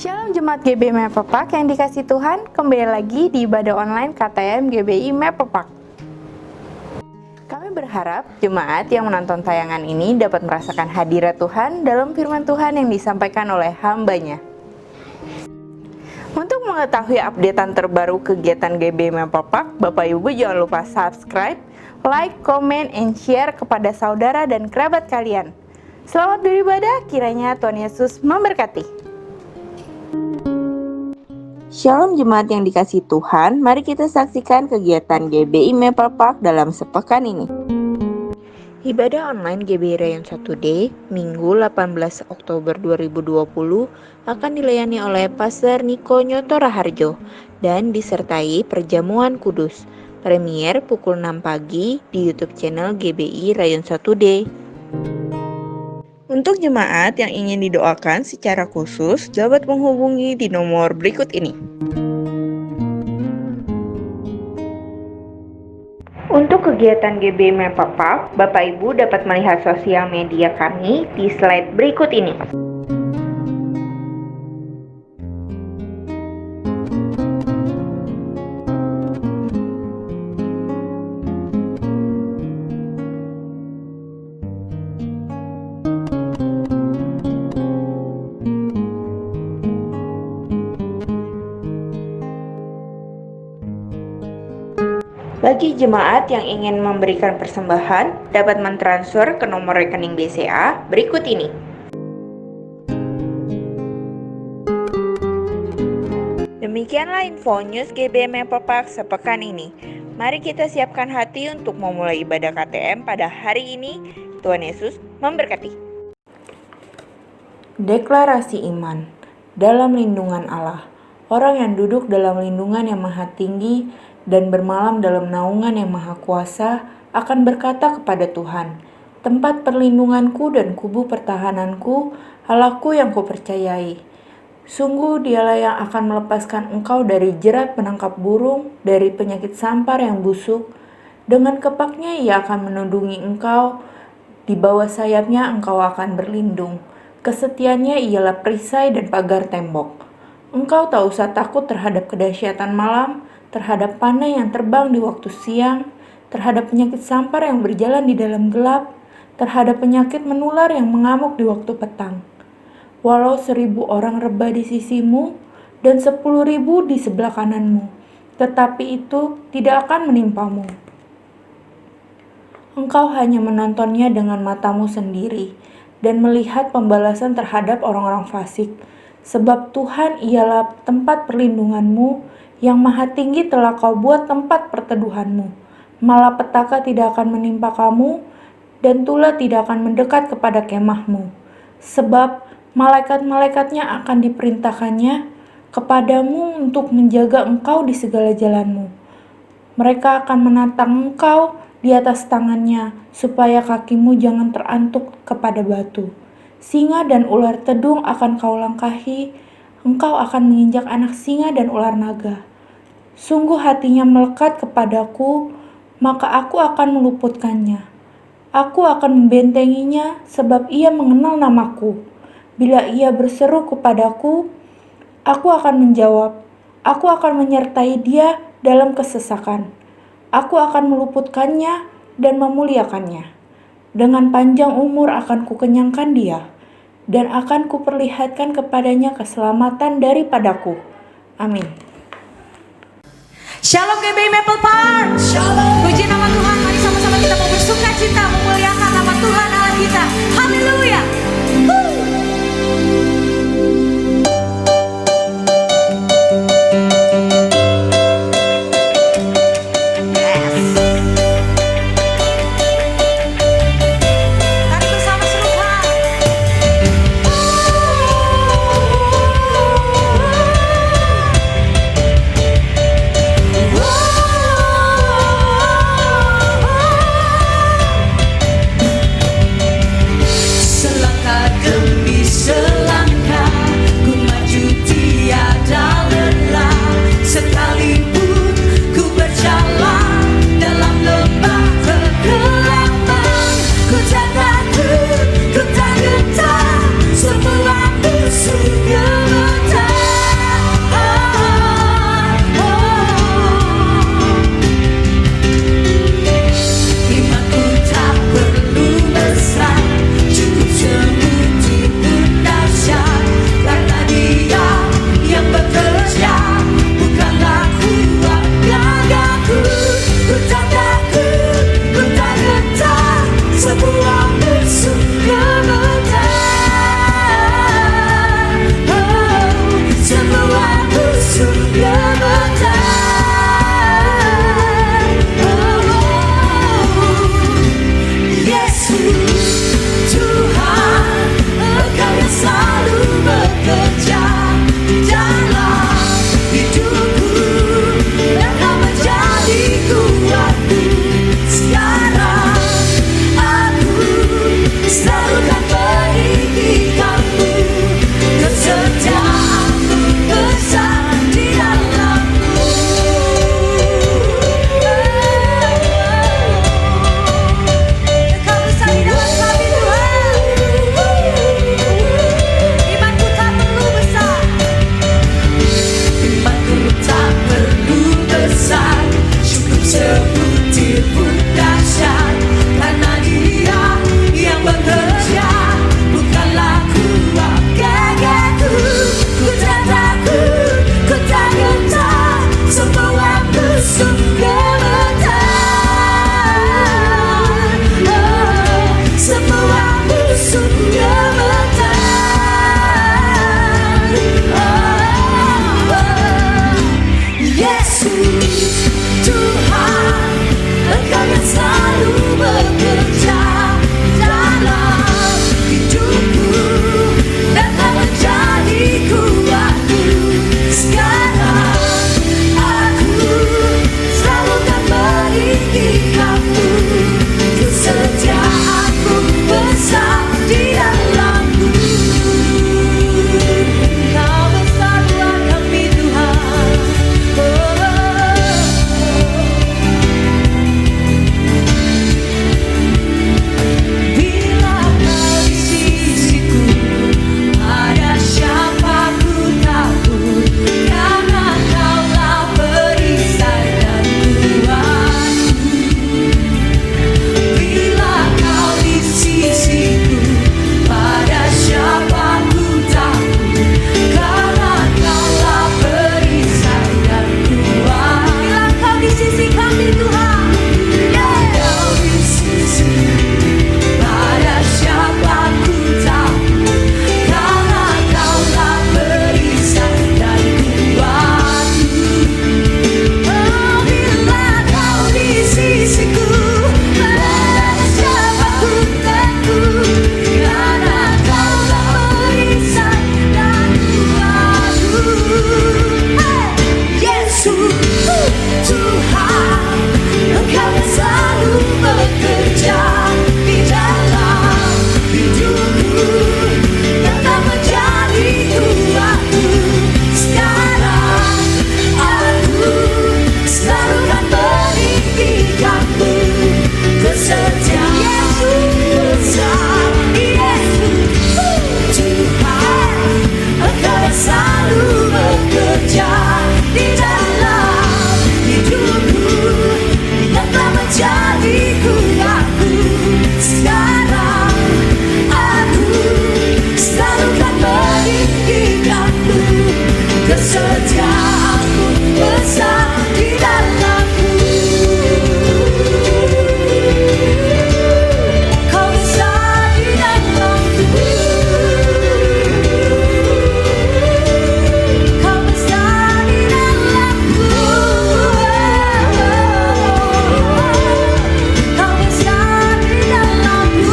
Shalom Jemaat GBI Mepepak yang dikasih Tuhan, kembali lagi di ibadah online KTM GBI Mepepak. Kami berharap jemaat yang menonton tayangan ini dapat merasakan hadirat Tuhan dalam firman Tuhan yang disampaikan oleh hamba-Nya. Untuk mengetahui updatean terbaru kegiatan GBI Mepepak, Bapak Ibu jangan lupa subscribe, like, comment, and share kepada saudara dan kerabat kalian. Selamat beribadah, kiranya Tuhan Yesus memberkati. Shalom jemaat yang dikasih Tuhan, mari kita saksikan kegiatan GBI Mepepak dalam sepekan ini. Ibadah online GBI Rayon 1D, Minggu 18 Oktober 2020 akan dilayani oleh Pastor Niko Nyoto Raharjo dan disertai perjamuan kudus. Premier pukul 6 pagi di YouTube channel GBI Rayon 1D. Untuk jemaat yang ingin didoakan secara khusus dapat menghubungi di nomor berikut ini. Untuk kegiatan GBI Mepepak, Bapak Ibu dapat melihat sosial media kami di slide berikut ini. Bagi jemaat yang ingin memberikan persembahan, dapat mentransfer ke nomor rekening BCA berikut ini. Demikianlah info news GBI Mepepak sepekan ini. Mari kita siapkan hati untuk memulai ibadah KTM pada hari ini. Tuhan Yesus memberkati. Deklarasi iman dalam lindungan Allah. Orang yang duduk dalam lindungan yang maha tinggi dan bermalam dalam naungan yang maha kuasa akan berkata kepada Tuhan, tempat perlindunganku dan kubu pertahananku, Allahku yang kupercayai. Sungguh dialah yang akan melepaskan engkau dari jerat penangkap burung, dari penyakit sampar yang busuk. Dengan kepaknya ia akan menundungi engkau, di bawah sayapnya engkau akan berlindung. Kesetiaannya ialah perisai dan pagar tembok. Engkau tak usah takut terhadap kedahsyatan malam, terhadap panah yang terbang di waktu siang, terhadap penyakit sampar yang berjalan di dalam gelap, terhadap penyakit menular yang mengamuk di waktu petang. Walau 1.000 orang rebah di sisimu dan 10.000 di sebelah kananmu, tetapi itu tidak akan menimpamu. Engkau hanya menontonnya dengan matamu sendiri dan melihat pembalasan terhadap orang-orang fasik, sebab Tuhan ialah tempat perlindunganmu, yang maha tinggi telah kau buat tempat perteduhanmu. Malapetaka tidak akan menimpa kamu, dan tula tidak akan mendekat kepada kemahmu. Sebab malaikat-malaikatnya akan diperintahkannya kepadamu untuk menjaga engkau di segala jalanmu. Mereka akan menantang engkau di atas tangannya, supaya kakimu jangan terantuk kepada batu. Singa dan ular tedung akan kau langkahi, engkau akan menginjak anak singa dan ular naga. Sungguh hatinya melekat kepadaku, maka aku akan meluputkannya. Aku akan membentenginya sebab ia mengenal namaku. Bila ia berseru kepadaku, aku akan menjawab. Aku akan menyertai dia dalam kesesakan. Aku akan meluputkannya dan memuliakannya. Dengan panjang umur akan kukenyangkan dia, dan akan kuperlihatkan kepadanya keselamatan daripadaku. Amin. Shalom GBI Maple Park. Shalom. Puji nama Tuhan. Mari sama-sama kita mau bersuka cita memuliakan nama Tuhan Allah kita. Haleluya. Mari bersama serupa. Selalu selalu bekerja di dalam hidupku. Dia telah menjadiku aku. Sekarang aku selalu kan meninggikanmu. Kesetiaanmu besar di dalamku. Kau besar di dalamku. Kau besar di dalamku. Kau besar di dalamku.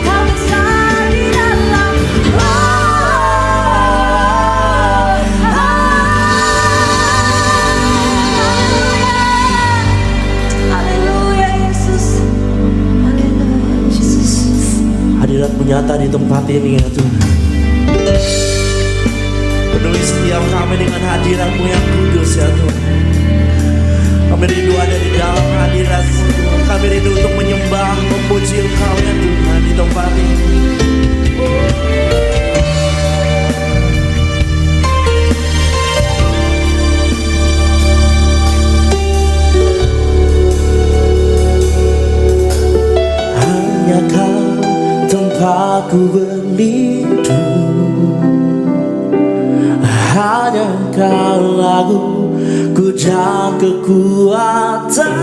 Kau besar di dalamku. Haleluya Yesus. Haleluya Yesus. Hadirat-Mu nyata di tempat ini ya Tuhan. Penuhi setiap kami dengan hadirat-Mu yang kudus ya Tuhan. Kami rindu ada di dalam hadirat-Mu Tuhan. Kami rindu untuk menyembah, memuji Engkau ya Tuhan di tempat ini. Hanya Kau tempatku berlindung, hanya Kau laguku dan kekuatanku.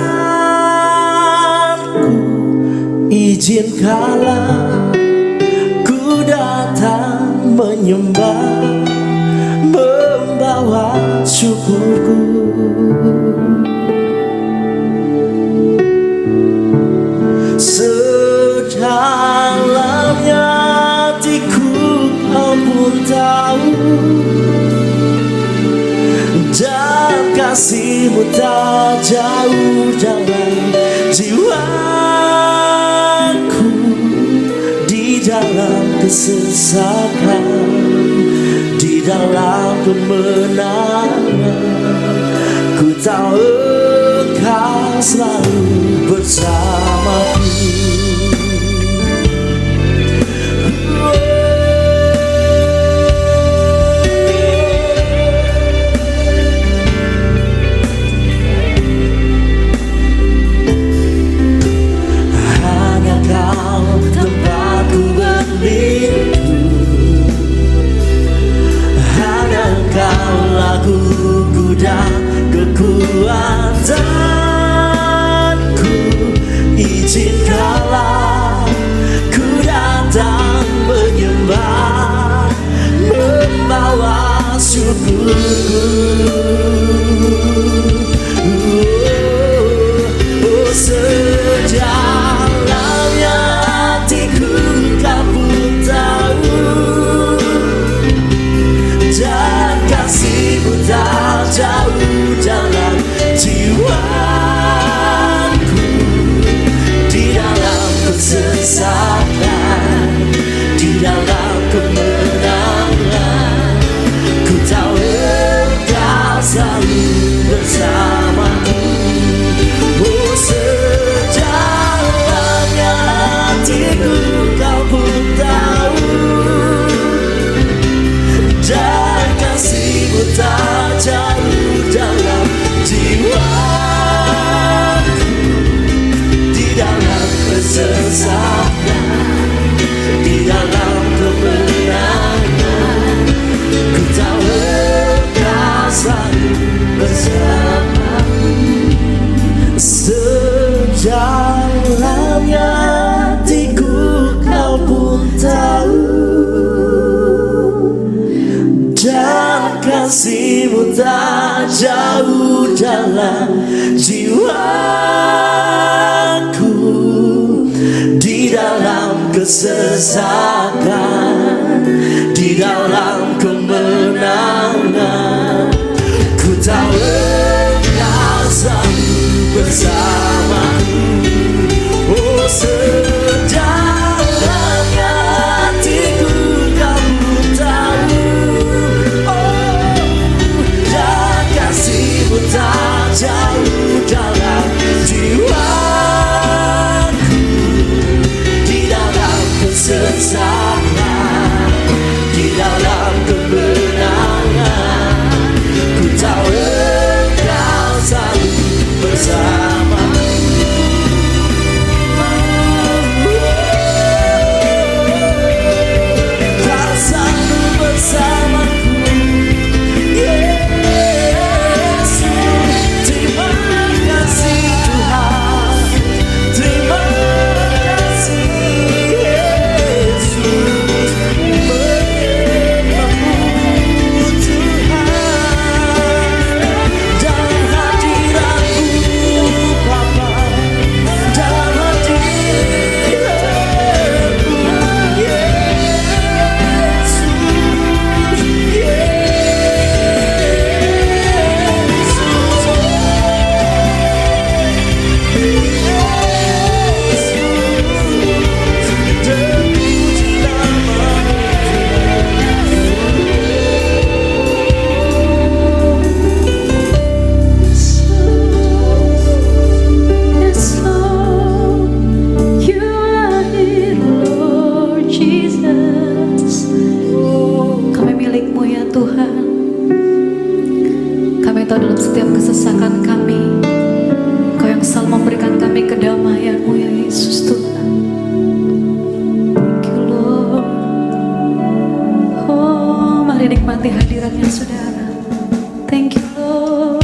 Izinkanlah ku datang menyembah, membawa syukurku. Sedalamnya hatiku Kau pun tahu, dan kasih-Mu tak jauh dalam jiwaku. Di dalam kesesakan, di dalam kemenangan, ku tahu Engkau selalu bersamaku. Hanya Kau tempatku berlindung, hanya Kau laguku dan kekuatanku. Izinkanlah ku datang menyembah, membawa syukurku. Oh, sedalamnya hatiku Kau pun tahu, dan kasih-Mu tak jauh dalam jiwaku. Di dalam kesesakan, di dalam kemenangan, ku tahu Engkau selalu bersamaku. Oh, sedalamnya hatiku Kau pun tahu, dan kasih-Mu tak jauh dalam jiwaku. Di dalam kesesakan, di dalam kemenangan, ku tahu Engkau selalu bersamaku. Sedalamnya hatiku Kau pun tahu, dan kasih-Mu tak jauh dalam jiwaku. Di dalam kesesakan, di dalam kemenangan, ku tahu Engkau selalu bersamaku. Oh, sedalamnya hatiku Kau pun tahu, oh, dan kasih-Mu tak jauh dalam jiwaku. Di dalam kesesakan, setiap kesesakan kami. Kau yang selalu memberikan kami kedamaian-Mu ya Yesus Tuhan. Thank you Lord. Oh, mari nikmati hadiratnya saudara. Thank you Lord.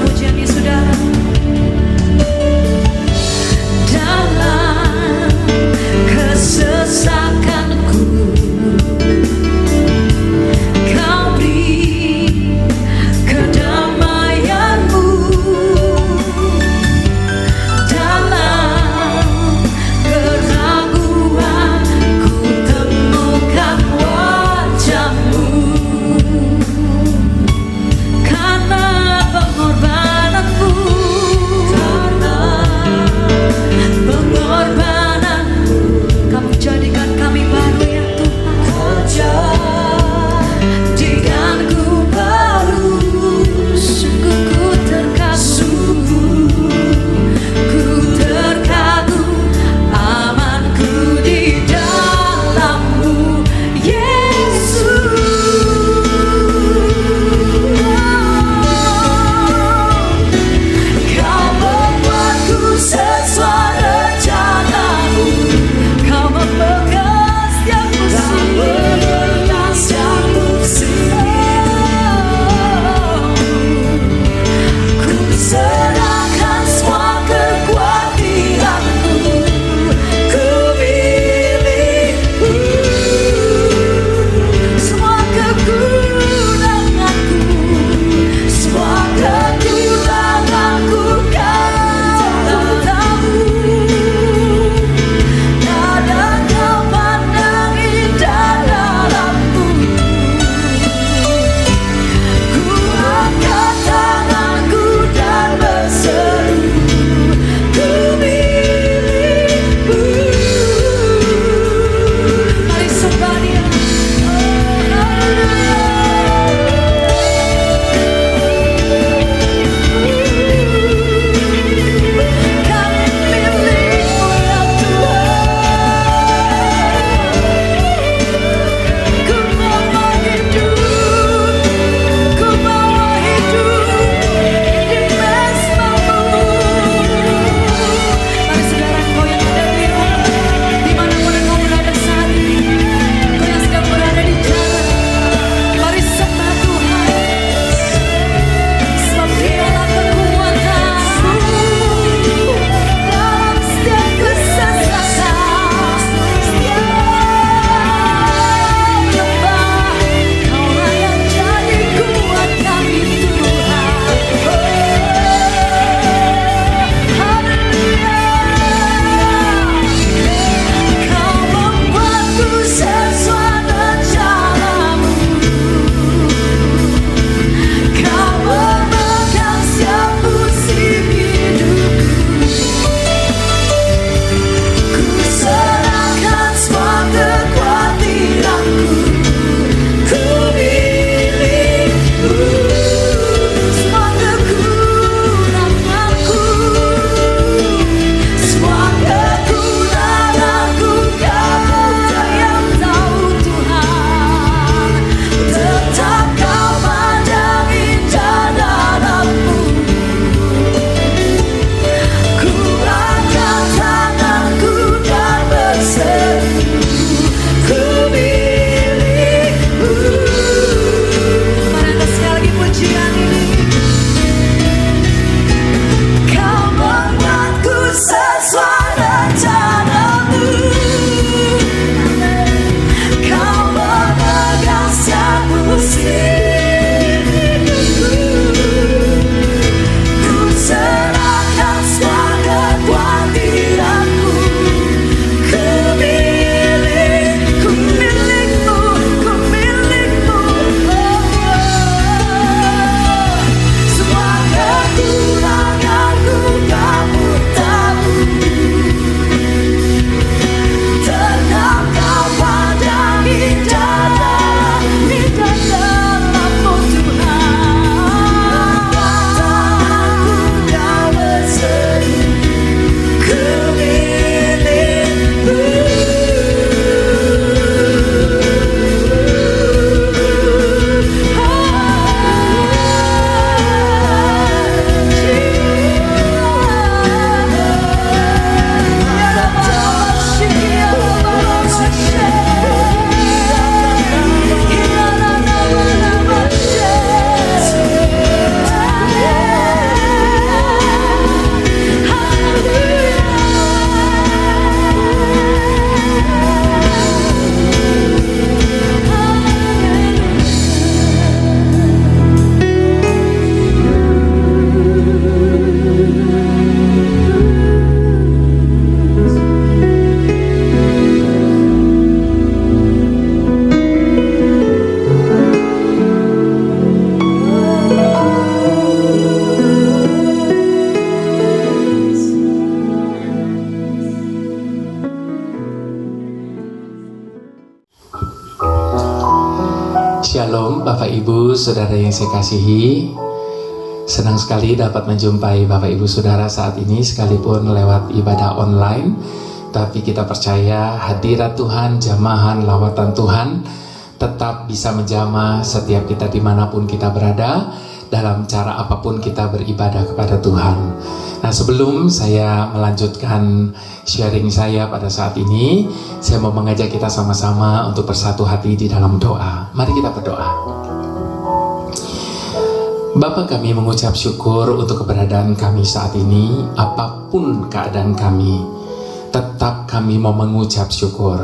Pujian Yesus, saudara. Saudara yang saya kasihi, senang sekali dapat menjumpai Bapak Ibu Saudara saat ini sekalipun lewat ibadah online. Tapi kita percaya hadirat Tuhan, jamahan, lawatan Tuhan tetap bisa menjamah setiap kita dimanapun kita berada, dalam cara apapun kita beribadah kepada Tuhan. Nah, sebelum saya melanjutkan sharing saya pada saat ini, saya mau mengajak kita sama-sama untuk bersatu hati di dalam doa. Mari kita berdoa. Bapa, kami mengucap syukur untuk keberadaan kami saat ini. Apapun keadaan kami, tetap kami mau mengucap syukur.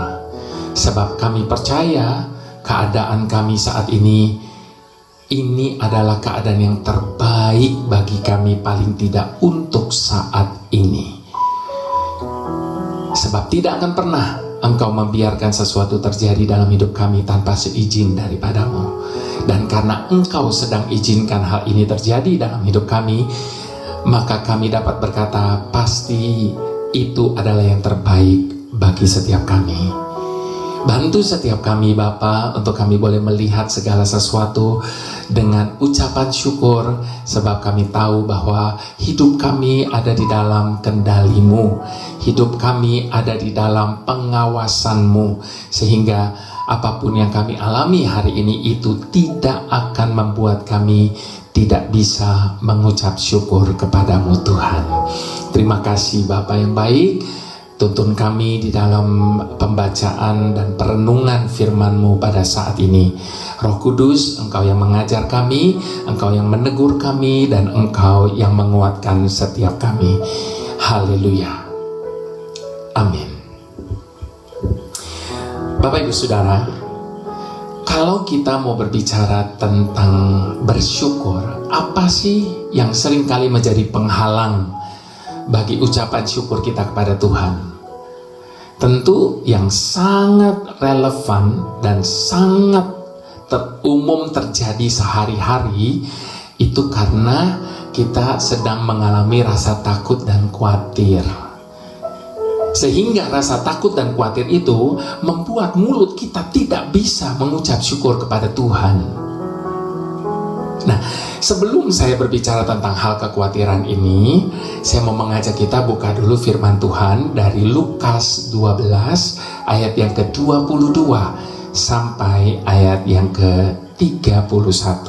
Sebab kami percaya keadaan kami saat ini adalah keadaan yang terbaik bagi kami, paling tidak untuk saat ini. Sebab tidak akan pernah Engkau membiarkan sesuatu terjadi dalam hidup kami tanpa seizin daripadamu. Dan karena Engkau sedang izinkan hal ini terjadi dalam hidup kami, maka kami dapat berkata, pasti itu adalah yang terbaik bagi setiap kami. Bantu setiap kami Bapa, untuk kami boleh melihat segala sesuatu dengan ucapan syukur, sebab kami tahu bahwa hidup kami ada di dalam kendali-Mu, hidup kami ada di dalam pengawasan-Mu, sehingga apapun yang kami alami hari ini itu tidak akan membuat kami tidak bisa mengucap syukur kepadamu Tuhan. Terima kasih Bapa yang baik. Tuntun kami di dalam pembacaan dan perenungan firman-Mu pada saat ini. Roh Kudus, Engkau yang mengajar kami, Engkau yang menegur kami, dan Engkau yang menguatkan setiap kami. Haleluya. Amin. Bapak Ibu Saudara, kalau kita mau berbicara tentang bersyukur, apa sih yang seringkali menjadi penghalang bagi ucapan syukur kita kepada Tuhan? Tentu yang sangat relevan dan sangat umum terjadi sehari-hari itu karena kita sedang mengalami rasa takut dan khawatir. Sehingga rasa takut dan khawatir itu membuat mulut kita tidak bisa mengucap syukur kepada Tuhan. Nah, sebelum saya berbicara tentang hal kekhawatiran ini, saya mau mengajak kita buka dulu firman Tuhan dari Lukas 12 ayat yang ke-22 sampai ayat yang ke-31.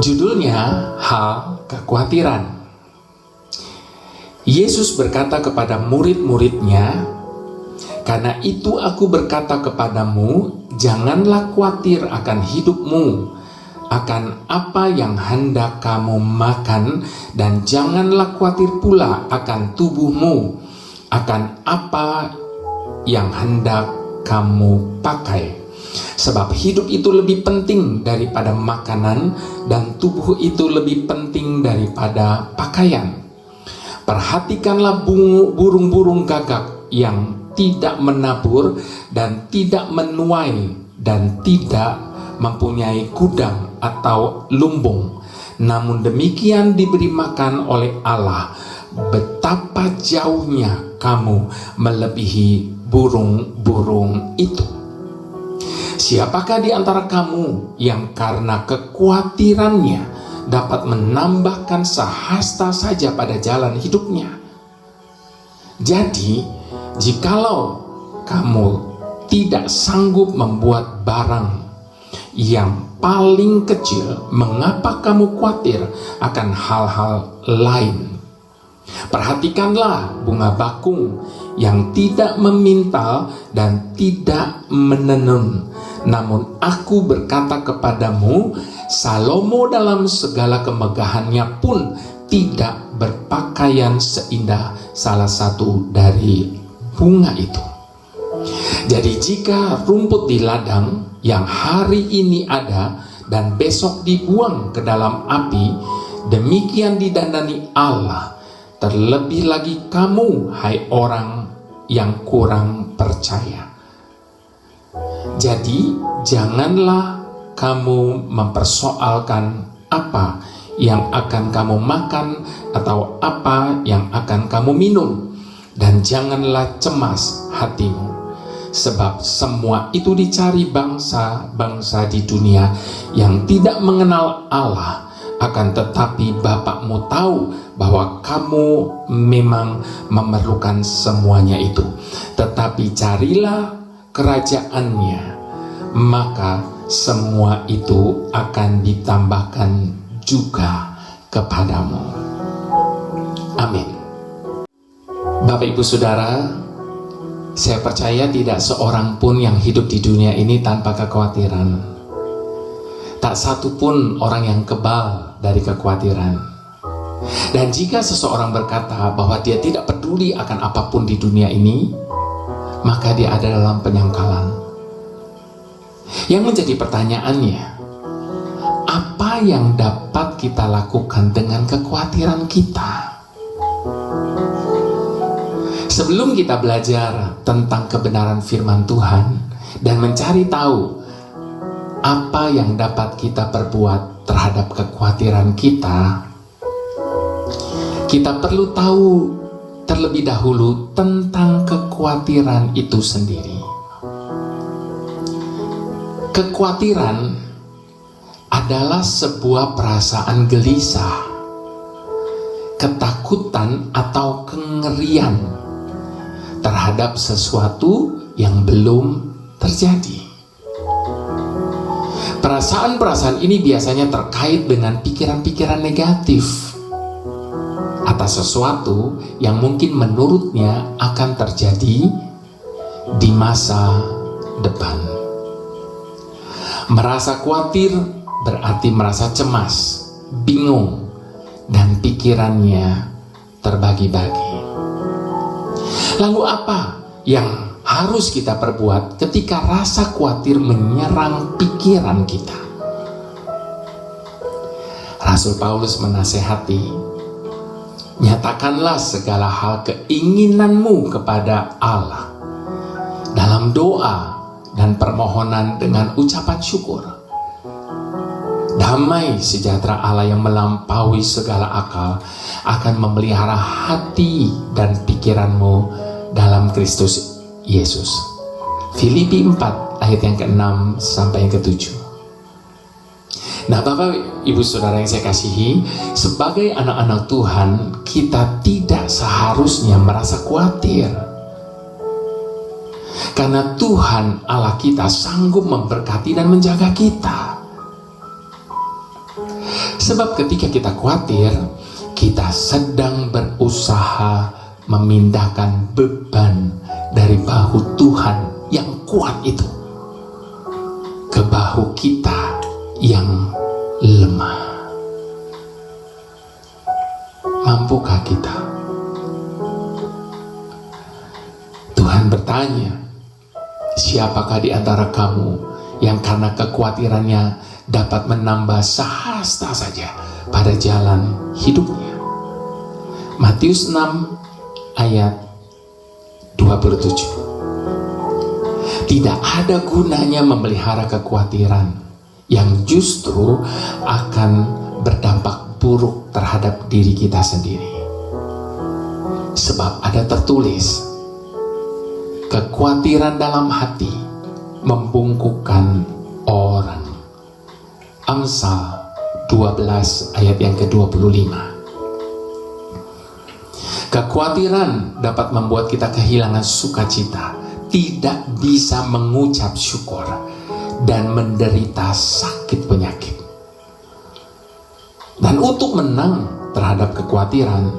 Judulnya hal kekhawatiran. Yesus berkata kepada murid-muridnya, "Karena itu aku berkata kepadamu, janganlah khawatir akan hidupmu, akan apa yang hendak kamu makan, dan janganlah khawatir pula akan tubuhmu, akan apa yang hendak kamu pakai. Sebab hidup itu lebih penting daripada makanan, dan tubuh itu lebih penting daripada pakaian. Perhatikanlah burung-burung gagak yang tidak menabur dan tidak menuai dan tidak mempunyai gudang atau lumbung, namun demikian diberi makan oleh Allah. Betapa jauhnya kamu melebihi burung-burung itu. Siapakah di antara kamu yang karena kekhawatirannya dapat menambahkan sehasta saja pada jalan hidupnya? Jadi, jikalau kamu tidak sanggup membuat barang yang paling kecil, mengapa kamu khawatir akan hal-hal lain? Perhatikanlah bunga bakung yang tidak memintal dan tidak menenun. Namun aku berkata kepadamu, Salomo dalam segala kemegahannya pun tidak berpakaian seindah salah satu dari bunga itu. Jadi jika rumput di ladang yang hari ini ada dan besok dibuang ke dalam api, demikian didandani Allah. Terlebih lagi kamu, hai orang yang kurang percaya. Jadi janganlah kamu mempersoalkan apa yang akan kamu makan atau apa yang akan kamu minum, dan janganlah cemas hatimu, Sebab semua itu dicari bangsa-bangsa di dunia yang tidak mengenal Allah. Akan tetapi Bapakmu tahu bahwa kamu memang memerlukan semuanya itu. Tetapi carilah kerajaannya, maka semua itu akan ditambahkan juga kepadamu. Amin. Bapak Ibu Saudara, saya percaya tidak seorang pun yang hidup di dunia ini tanpa kekhawatiran. Tak satu pun orang yang kebal dari kekhawatiran. Dan jika seseorang berkata bahwa dia tidak peduli akan apapun di dunia ini, maka dia ada dalam penyangkalan. Yang menjadi pertanyaannya, apa yang dapat kita lakukan dengan kekhawatiran kita? Sebelum kita belajar tentang kebenaran firman Tuhan dan mencari tahu apa yang dapat kita perbuat terhadap kekhawatiran kita, kita perlu tahu terlebih dahulu tentang kekhawatiran itu sendiri. Kekhawatiran adalah sebuah perasaan gelisah, ketakutan atau kengerian terhadap sesuatu yang belum terjadi. Perasaan-perasaan ini biasanya terkait dengan pikiran-pikiran negatif atas sesuatu yang mungkin menurutnya akan terjadi di masa depan. Merasa khawatir berarti merasa cemas, bingung, dan pikirannya terbagi-bagi. Lalu apa yang harus kita perbuat ketika rasa khawatir menyerang pikiran kita? Rasul Paulus menasehati, nyatakanlah segala hal keinginanmu kepada Allah dalam doa dan permohonan dengan ucapan syukur. Damai sejahtera Allah yang melampaui segala akal akan memelihara hati dan pikiranmu dalam Kristus Yesus. Filipi 4 ayat yang ke-6 sampai yang ke-7. Nah, Bapak Ibu Saudara yang saya kasihi, sebagai anak-anak Tuhan, kita tidak seharusnya merasa khawatir. Karena Tuhan Allah kita sanggup memberkati dan menjaga kita. Sebab ketika kita khawatir, kita sedang berusaha memindahkan beban dari bahu Tuhan yang kuat itu ke bahu kita yang lemah. Mampukah kita? Tuhan bertanya, siapakah di antara kamu yang karena kekhawatirannya dapat menambah sehasta saja pada jalan hidupnya? Matius 6 ayat 27. Tidak ada gunanya memelihara kekhawatiran yang justru akan berdampak buruk terhadap diri kita sendiri. Sebab ada tertulis, kekhawatiran dalam hati membungkukkan orang. Amsal 12 ayat yang ke-25. Kekhawatiran dapat membuat kita kehilangan sukacita, tidak bisa mengucap syukur, dan menderita sakit penyakit. Dan untuk menang terhadap kekhawatiran,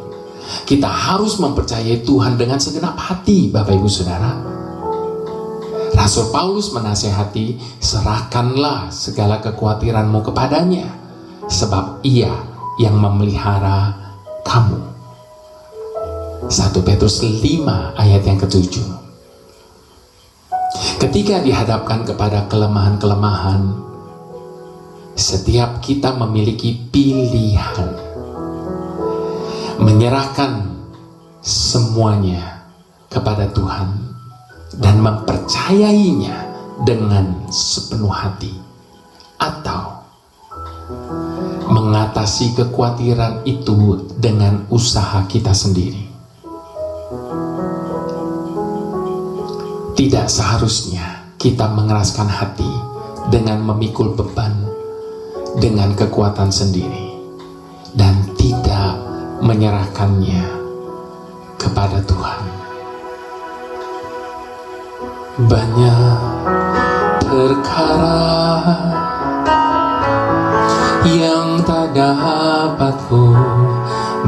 kita harus mempercayai Tuhan dengan segenap hati, Bapak Ibu Saudara. Rasul Paulus menasehati, serahkanlah segala kekhawatiranmu kepadanya, sebab Ia yang memelihara kamu. 1 Petrus 5 ayat yang ke-7. Ketika dihadapkan kepada kelemahan-kelemahan, setiap kita memiliki pilihan menyerahkan semuanya kepada Tuhan dan mempercayainya dengan sepenuh hati, atau mengatasi kekhawatiran itu dengan usaha kita sendiri. Tidak seharusnya kita mengeraskan hati dengan memikul beban dengan kekuatan sendiri dan tidak menyerahkannya kepada Tuhan. Banyak perkara yang tak dapat ku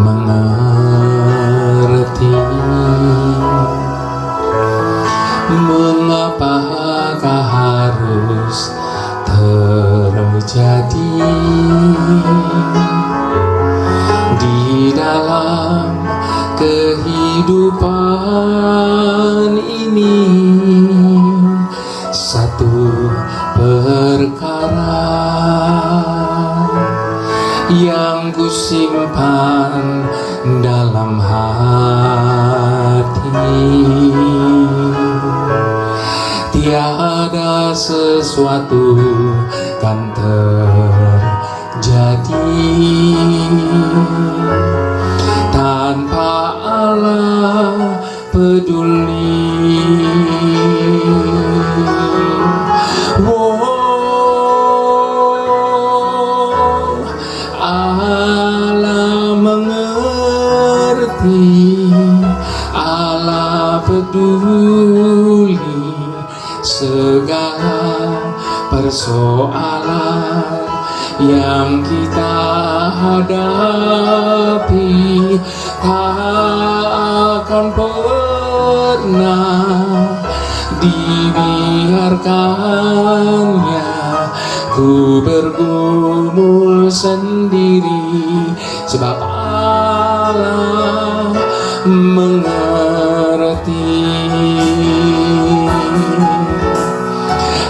mengerti. Mengapakah harus terjadi di dalam kehidupan ini? Satu perkara yang ku simpan dalam hati, tiada sesuatu kan terjadi tanpa Allah peduli. Allah mengerti, Allah peduli segala persoalan yang kita hadapi. Tak akan pernah dibiarkannya ku bergumul sendiri, sebab Allah mengerti.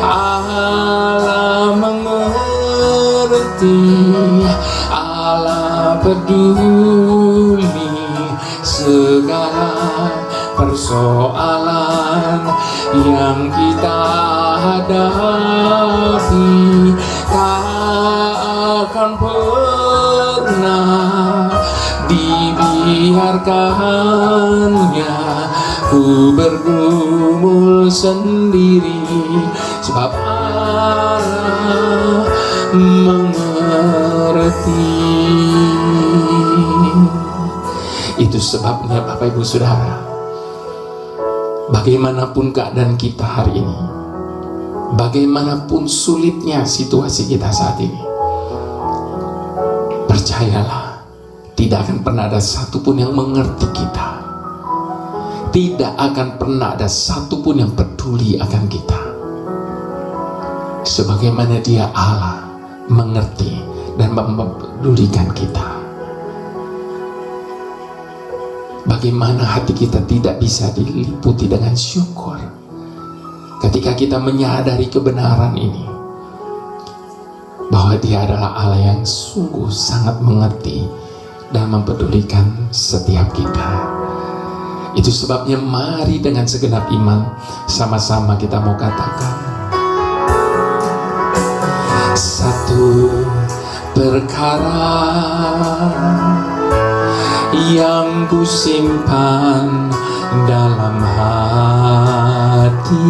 Allah mengerti, Allah peduli segala persoalan yang kita hadapi. Tak akan pernah dibiarkannya ku bergumul sendiri, sebab Allah mengerti. Itu sebabnya Bapak Ibu Saudara, bagaimanapun keadaan kita hari ini, bagaimanapun sulitnya situasi kita saat ini, percayalah, tidak akan pernah ada satupun yang mengerti kita. Tidak akan pernah ada satupun yang peduli akan kita, sebagaimana Dia Allah mengerti dan mempedulikan kita. Bagaimana hati kita tidak bisa diliputi dengan syukur ketika kita menyadari kebenaran ini, bahwa Dia adalah Allah yang sungguh sangat mengerti dan mempedulikan setiap kita. Itu sebabnya mari dengan segenap iman sama-sama kita mau katakan, satu perkara yang ku simpan dalam hati,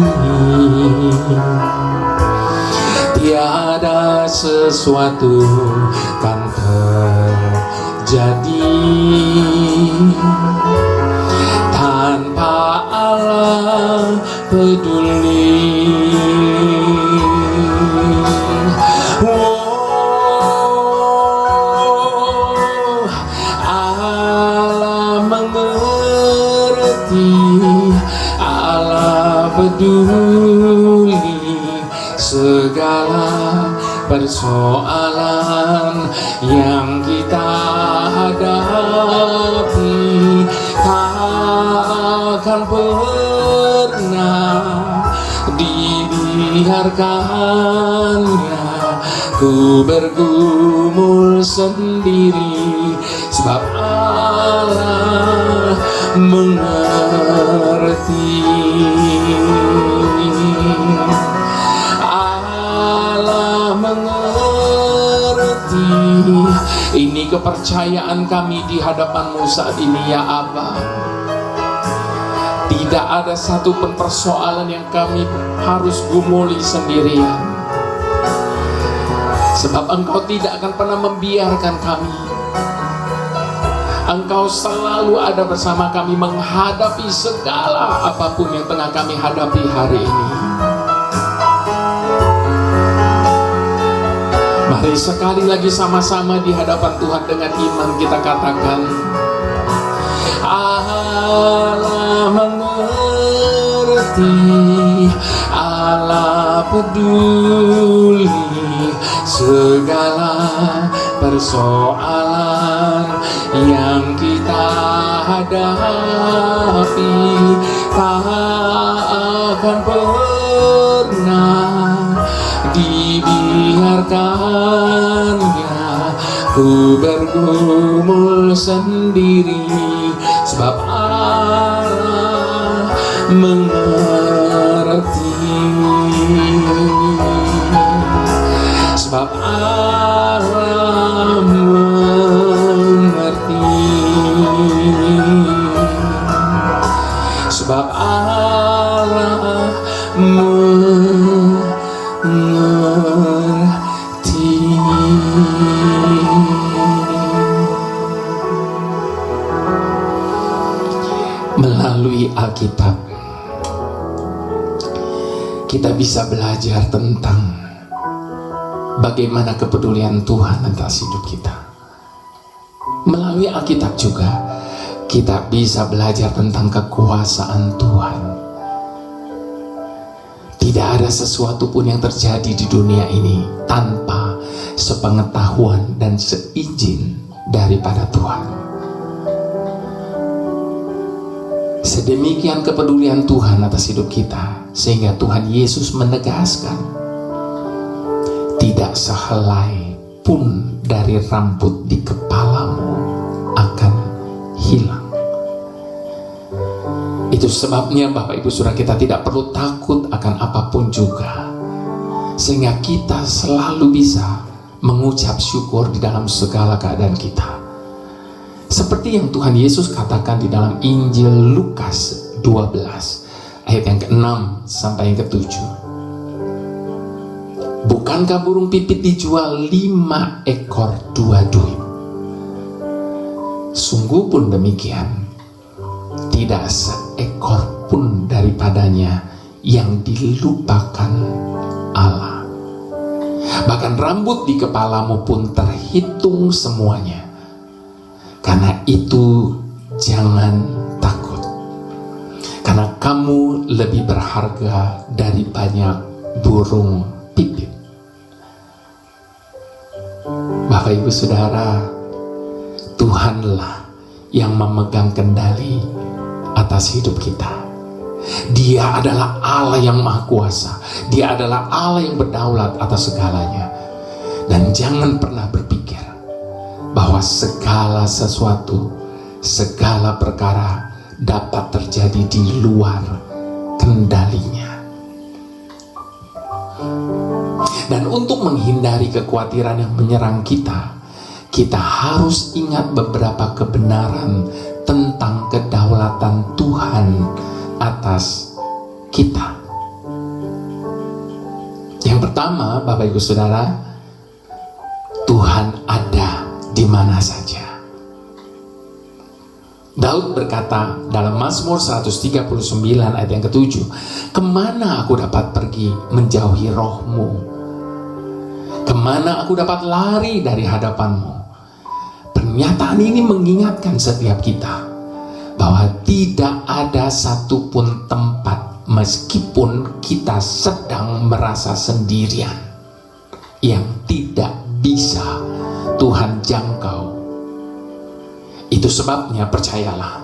tiada sesuatu kan terjadi tanpa Allah peduli. Allah mengerti, Allah peduli segala persoalan yang kita hadapi. Tak akan pernah dibiarkannya ku bergumul sendiri, sebab Allah mengerti. Allah mengerti. Ini kepercayaan kami di hadapan-Mu saat ini, ya Aba. Tidak ada satupun persoalan yang kami harus gumuli sendirian, sebab Engkau tidak akan pernah membiarkan kami. Engkau selalu ada bersama kami menghadapi segala apapun yang tengah kami hadapi hari ini. Mari sekali lagi sama-sama di hadapan Tuhan dengan iman kita katakan, Allah mengerti, Allah peduli segala persoalan yang kita hadapi. Tak akan pernah dibiarkannya ku bergumul sendiri, sebab Allah mengerti, sebab Allah mengerti, sebab Allah mengerti. Melalui Alkitab kita bisa belajar tentang bagaimana kepedulian Tuhan atas hidup kita. Melalui Alkitab juga kita bisa belajar tentang kekuasaan Tuhan. Tidak ada sesuatu pun yang terjadi di dunia ini tanpa sepengetahuan dan seizin daripada Tuhan. Sedemikian kepedulian Tuhan atas hidup kita, sehingga Tuhan Yesus menegaskan, tidak sehelai pun dari rambut di kepalamu akan hilang. Itu sebabnya Bapak Ibu Saudara, kita tidak perlu takut akan apapun juga, sehingga kita selalu bisa mengucap syukur di dalam segala keadaan kita. Seperti yang Tuhan Yesus katakan di dalam Injil Lukas 12 ayat yang ke-6 sampai yang ke-7. Bukankah burung pipit dijual 5 ekor 2 duit? Sungguh pun demikian, tidak seekor pun daripadanya yang dilupakan Allah. Bahkan rambut di kepalamu pun terhitung semuanya. Karena itu jangan takut, karena kamu lebih berharga dari banyak burung pipit. Bapak Ibu Saudara, Tuhanlah yang memegang kendali atas hidup kita. Dia adalah Allah yang Maha Kuasa. Dia adalah Allah yang berdaulat atas segalanya. Dan jangan pernah berpikir bahwa segala sesuatu, segala perkara dapat terjadi di luar kendalinya. Dan untuk menghindari kekhawatiran yang menyerang kita, kita harus ingat beberapa kebenaran tentang kedaulatan Tuhan atas kita. Yang pertama, Bapak Ibu Saudara, Tuhan ada di mana saja. Daud berkata dalam Mazmur 139 ayat yang ke-7, kemana aku dapat pergi menjauhi roh-Mu? Kemana aku dapat lari dari hadapan-Mu? Pernyataan ini mengingatkan setiap kita bahwa tidak ada satupun tempat, meskipun kita sedang merasa sendirian, yang tidak bisa Tuhan jangkau. Itu sebabnya percayalah,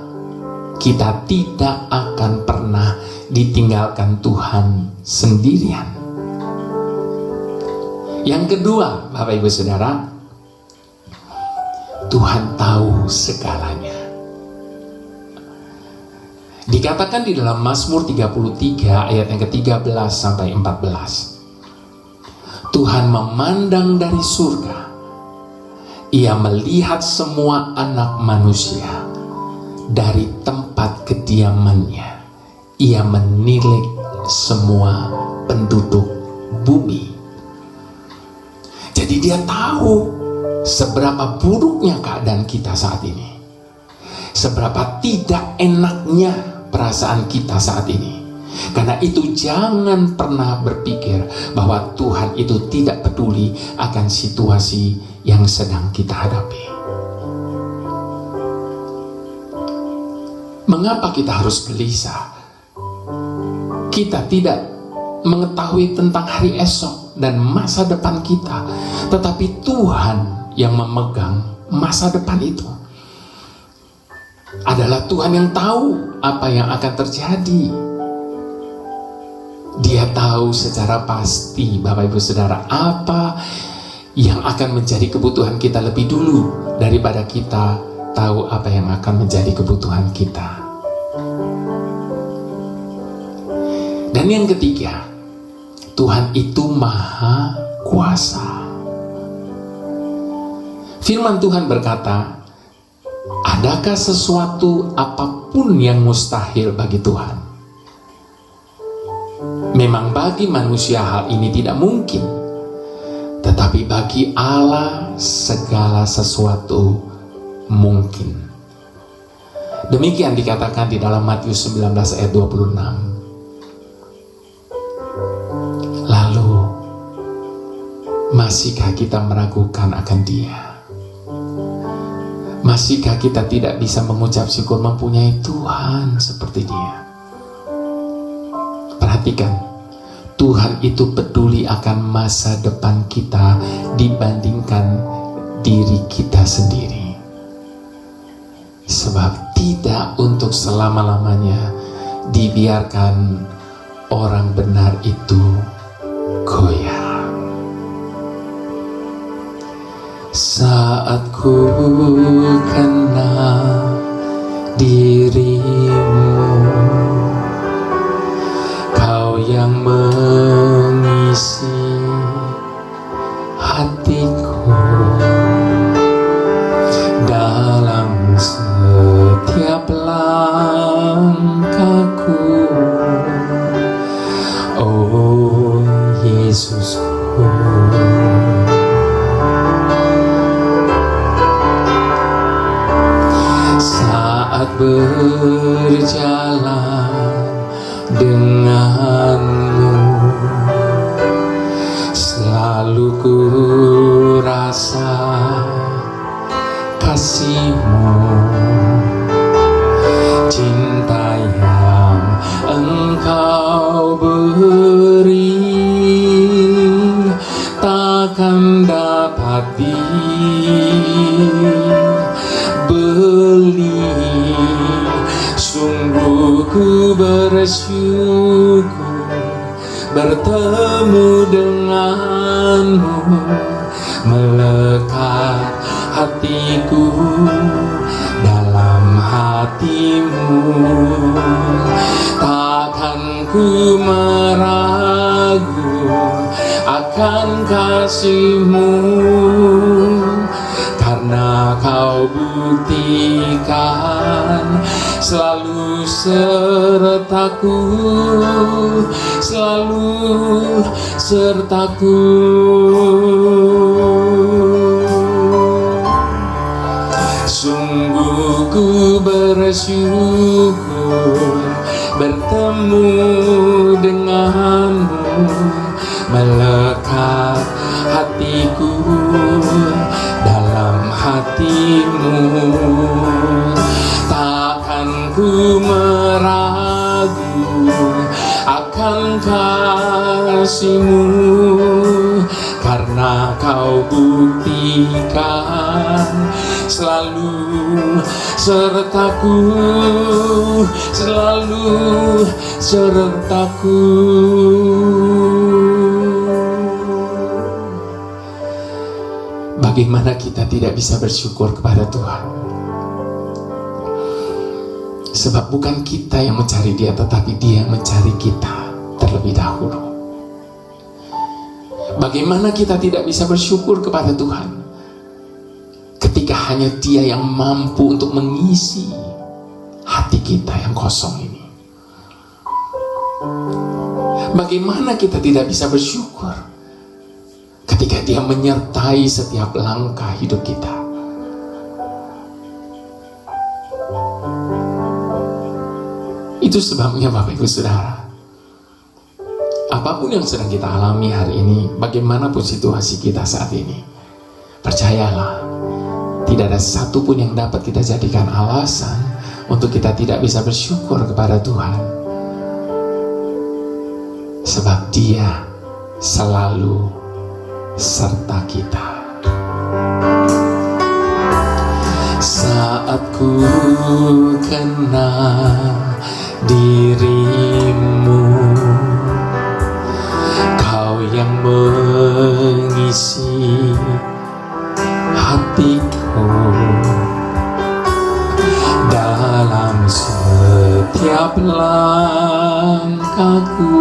kita tidak akan pernah ditinggalkan Tuhan sendirian. Yang kedua, Bapak Ibu Saudara, Tuhan tahu segalanya. Dikatakan di dalam Mazmur 33 ayat yang ke-13 sampai 14. Tuhan memandang dari surga. Ia melihat semua anak manusia dari tempat kediamannya. Ia menilik semua penduduk bumi. Jadi dia tahu seberapa buruknya keadaan kita saat ini, seberapa tidak enaknya perasaan kita saat ini. Karena itu jangan pernah berpikir bahwa Tuhan itu tidak peduli akan situasi yang sedang kita hadapi. Mengapa kita harus gelisah? Kita tidak mengetahui tentang hari esok dan masa depan kita, tetapi Tuhan yang memegang masa depan itu. Adalah Tuhan yang tahu apa yang akan terjadi. Dia tahu secara pasti, Bapak Ibu Saudara, apa yang akan menjadi kebutuhan kita lebih dulu daripada kita tahu apa yang akan menjadi kebutuhan kita. Dan yang ketiga, Tuhan itu Maha Kuasa. Firman Tuhan berkata, adakah sesuatu apapun yang mustahil bagi Tuhan? Memang bagi manusia hal ini tidak mungkin, tetapi bagi Allah segala sesuatu mungkin. Demikian dikatakan di dalam Matius 19 ayat 26. Lalu, masihkah kita meragukan akan Dia? Masihkah kita tidak bisa mengucap syukur mempunyai Tuhan seperti Dia? Perhatikan, Tuhan itu peduli akan masa depan kita dibandingkan diri kita sendiri. Sebab tidak untuk selama-lamanya dibiarkan orang benar itu goyah. Saat ku kenal dirimu, Kau yang mengisi hatiku dalam setiap langkahku. Oh Yesusku, saat berjalan denganmu, selalu ku rasa kasih-Mu, cinta yang Engkau beri takkan dapat dibeli. Sungguh ku bersyukur bertemu denganmu, melekat hatiku dalam hatimu. Takkan ku meragu akan kasih-Mu, karena Kau buktikan selalu sertaku, selalu sertaku. Sungguh ku bersyukur bertemu denganmu, melekat hatiku dalam hatimu. Takkan ku meragu akan kasih-Mu, karena Kau buktikan selalu sertaku, selalu sertaku. Bagaimana kita tidak bisa bersyukur kepada Tuhan? Sebab bukan kita yang mencari Dia, tetapi Dia yang mencari kita terlebih dahulu. Bagaimana kita tidak bisa bersyukur kepada Tuhan ketika hanya Dia yang mampu untuk mengisi hati kita yang kosong ini? Bagaimana kita tidak bisa bersyukur ketika Dia menyertai setiap langkah hidup kita? Itu sebabnya Bapak Ibu Saudara, apapun yang sedang kita alami hari ini, bagaimanapun situasi kita saat ini, percayalah, tidak ada satupun yang dapat kita jadikan alasan untuk kita tidak bisa bersyukur kepada Tuhan. Sebab Dia selalu serta kita. Saat ku kenal dirimu, Kau yang mengisi hatiku, dalam setiap langkahku.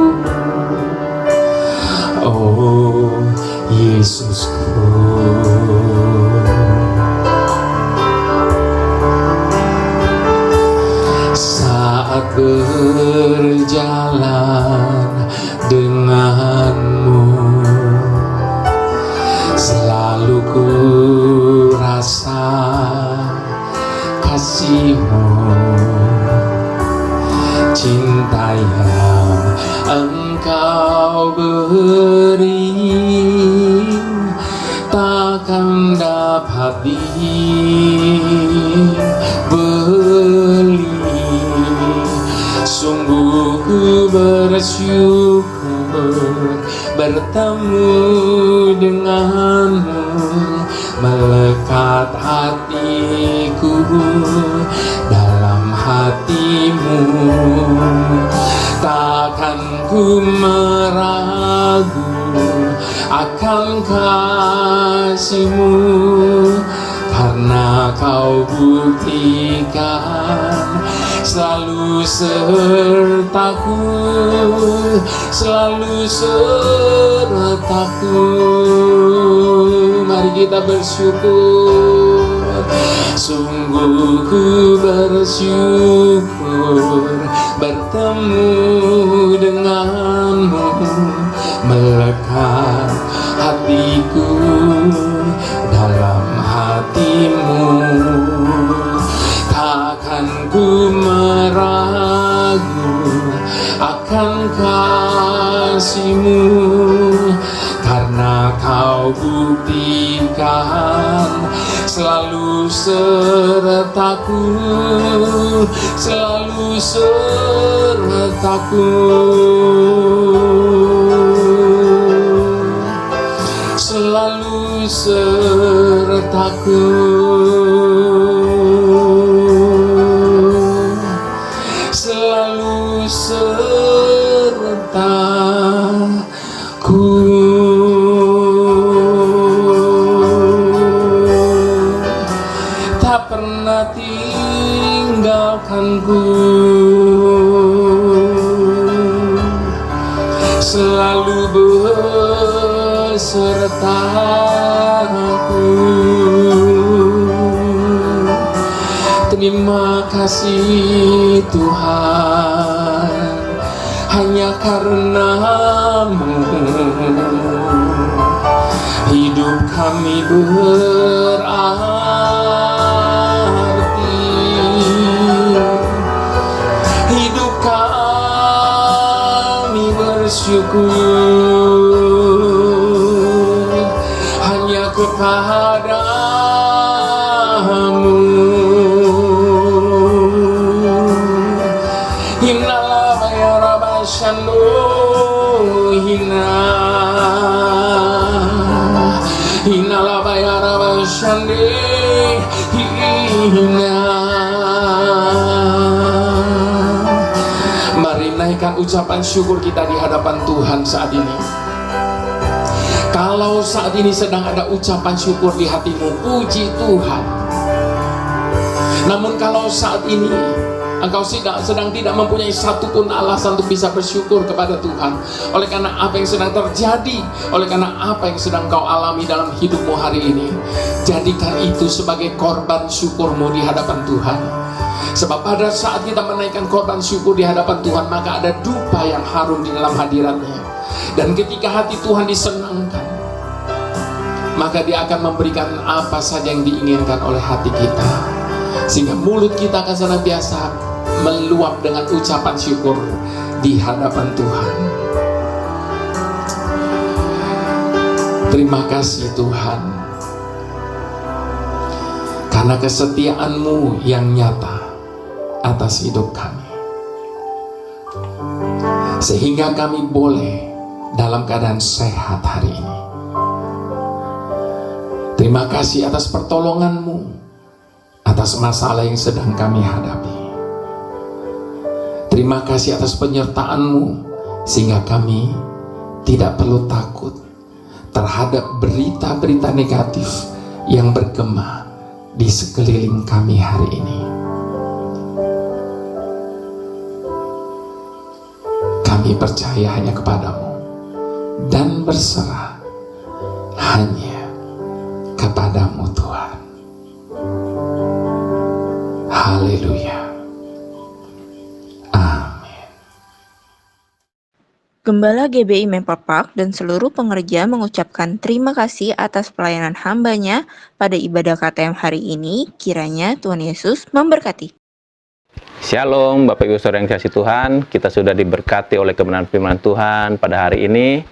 Oh Yesusku, saat berjalan denganmu, selalu ku rasa kasih-Mu, cinta yang Engkau beri takkan dapat dibeli. Sungguh ku bersyukur bertemu denganmu, melekat hatiku dalam hatimu. Takkan ku meragu akan kasih-Mu, karena Kau buktikan selalu sertaku, selalu sertaku. Mari kita bersyukur. Sungguh ku bersyukur bertemu denganmu, melekat hatiku dalam hatimu. Takkan ku meragu akan kasih-Mu, karena Kau buktikan selalu sertaku, selalu sertaku, selalu sertaku, selalu sertaku. Tak pernah tinggalkanku, selalu besertaku. Terima kasih Tuhan, hanya karena-Mu hidup kami berarti. Hidup kami bersyukur hanya kepada-Mu. Hina ya Rabbashanu, hina ya Rabbashandi, hina. Mari naikkan ucapan syukur kita di hadapan Tuhan saat ini. Kalau saat ini sedang ada ucapan syukur di hatimu, puji Tuhan. Namun kalau saat ini engkau sedang tidak mempunyai satupun alasan untuk bisa bersyukur kepada Tuhan, oleh karena apa yang sedang terjadi, oleh karena apa yang sedang kau alami dalam hidupmu hari ini, jadikan itu sebagai korban syukurmu di hadapan Tuhan. Sebab pada saat kita menaikkan korban syukur di hadapan Tuhan, maka ada dupa yang harum di dalam hadiratnya. Dan ketika hati Tuhan disenangkan, maka Dia akan memberikan apa saja yang diinginkan oleh hati kita, sehingga mulut kita akan senantiasa meluap dengan ucapan syukur di hadapan Tuhan. Terima kasih Tuhan, karena kesetiaan-Mu yang nyata atas hidup kami, sehingga kami boleh dalam keadaan sehat hari ini. Terima kasih atas pertolongan-Mu atas masalah yang sedang kami hadapi. Terima kasih atas penyertaan-Mu sehingga kami tidak perlu takut terhadap berita-berita negatif yang bergema di sekeliling kami hari ini. Kami percaya hanya kepadamu dan berserah hanya kepadamu Tuhan. Haleluya. Amin. Gembala GBI Memperpark dan seluruh pengerja mengucapkan terima kasih atas pelayanan hambanya pada ibadah KTM hari ini. Kiranya Tuhan Yesus memberkati. Shalom Bapak Ibu Saudara yang dikasihi Tuhan, kita sudah diberkati oleh kebenaran firman Tuhan pada hari ini.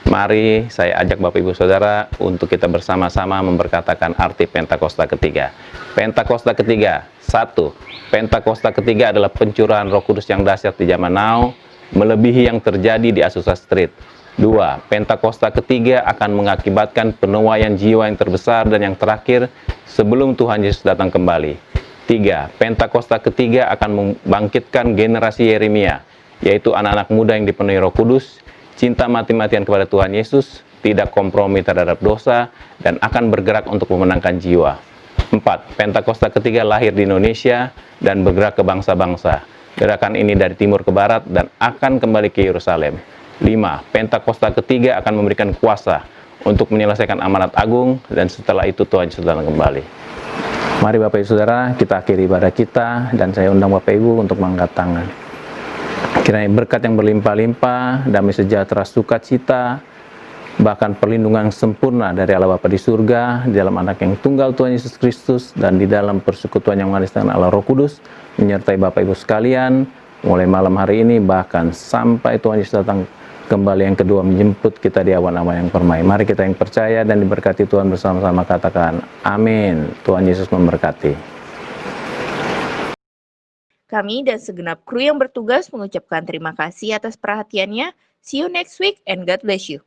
Mari saya ajak Bapak Ibu Saudara untuk kita bersama-sama memberkatakan arti Pentakosta ketiga. Pentakosta ketiga, 1. Pentakosta ketiga adalah pencurahan Roh Kudus yang dahsyat di zaman now, melebihi yang terjadi di Azusa Street. 2. Pentakosta ketiga akan mengakibatkan penuaian jiwa yang terbesar dan yang terakhir sebelum Tuhan Yesus datang kembali. 3. Pentakosta ketiga akan membangkitkan generasi Yeremia, yaitu anak-anak muda yang dipenuhi Roh Kudus, cinta mati-matian kepada Tuhan Yesus, tidak kompromi terhadap dosa, dan akan bergerak untuk memenangkan jiwa. 4. Pentakosta ketiga lahir di Indonesia dan bergerak ke bangsa-bangsa. Gerakan ini dari timur ke barat dan akan kembali ke Yerusalem. 5. Pentakosta ketiga akan memberikan kuasa untuk menyelesaikan amanat agung, dan setelah itu Tuhan Yesus datang kembali. Mari Bapak Ibu Saudara, kita akhiri ibadah kita, dan saya undang Bapak Ibu untuk mengangkat tangan. Kiranya berkat yang berlimpah-limpah, damai sejahtera, sukacita, bahkan perlindungan sempurna dari Allah Bapa di surga, di dalam anak yang tunggal Tuhan Yesus Kristus, dan di dalam persekutuan yang manis dengan Allah Roh Kudus, menyertai Bapak Ibu sekalian, mulai malam hari ini, bahkan sampai Tuhan Yesus datang kembali yang kedua menjemput kita di awan-awan yang permai. Mari kita yang percaya dan diberkati Tuhan bersama-sama katakan amin. Tuhan Yesus memberkati. Kami dan segenap kru yang bertugas mengucapkan terima kasih atas perhatiannya. See you next week and God bless you.